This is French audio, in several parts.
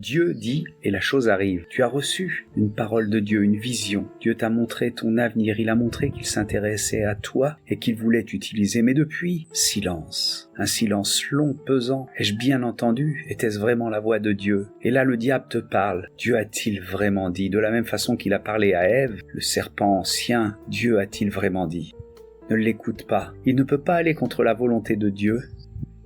Dieu dit et la chose arrive. Tu as reçu une parole de Dieu, une vision. Dieu t'a montré ton avenir. Il a montré qu'il s'intéressait à toi et qu'il voulait t'utiliser. Mais depuis, silence. Un silence long, pesant. Ai-je bien entendu? Était-ce vraiment la voix de Dieu? Et là, le diable te parle. Dieu a-t-il vraiment dit? De la même façon qu'il a parlé à Ève, le serpent ancien, Dieu a-t-il vraiment dit? Ne l'écoute pas. Il ne peut pas aller contre la volonté de Dieu.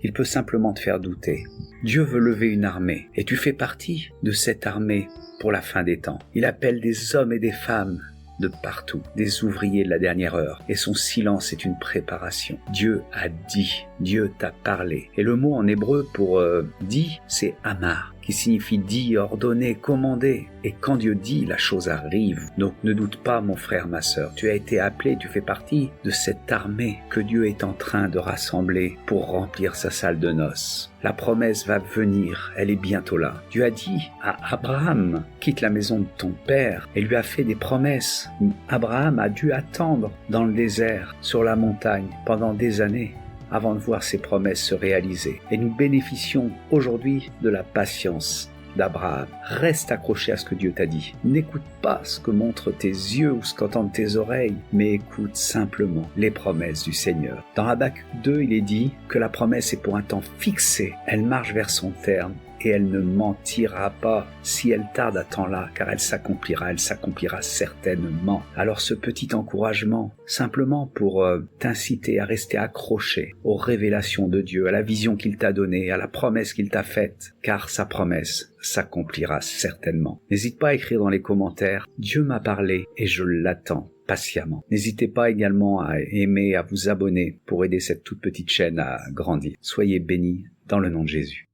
Il peut simplement te faire douter. Dieu veut lever une armée, et tu fais partie de cette armée pour la fin des temps. Il appelle des hommes et des femmes de partout, des ouvriers de la dernière heure, et son silence est une préparation. Dieu a dit, Dieu t'a parlé. Et le mot en hébreu pour dit, c'est amar, qui signifie dit, ordonner, commander. Et quand Dieu dit, la chose arrive. Donc ne doute pas, mon frère, ma sœur, tu as été appelé, tu fais partie de cette armée que Dieu est en train de rassembler pour remplir sa salle de noces. La promesse va venir, elle est bientôt là. Dieu a dit à Abraham, quitte la maison de ton père, et lui a fait des promesses. Abraham a dû attendre dans le désert, sur la montagne, pendant des années, avant de voir ses promesses se réaliser. Et nous bénéficions aujourd'hui de la patience d'Abraham. Reste accroché à ce que Dieu t'a dit. N'écoute pas ce que montrent tes yeux ou ce qu'entendent tes oreilles, mais écoute simplement les promesses du Seigneur. Dans Habacuc 2, il est dit que la promesse est pour un temps fixé. Elle marche vers son terme et elle ne mentira pas si elle tarde à temps-là, car elle s'accomplira certainement. Alors ce petit encouragement, simplement pour t'inciter à rester accroché aux révélations de Dieu, à la vision qu'il t'a donnée, à la promesse qu'il t'a faite, car sa promesse s'accomplira certainement. N'hésite pas à écrire dans les commentaires « Dieu m'a parlé et je l'attends ». Patiemment. N'hésitez pas également à aimer, à vous abonner pour aider cette toute petite chaîne à grandir. Soyez bénis dans le nom de Jésus.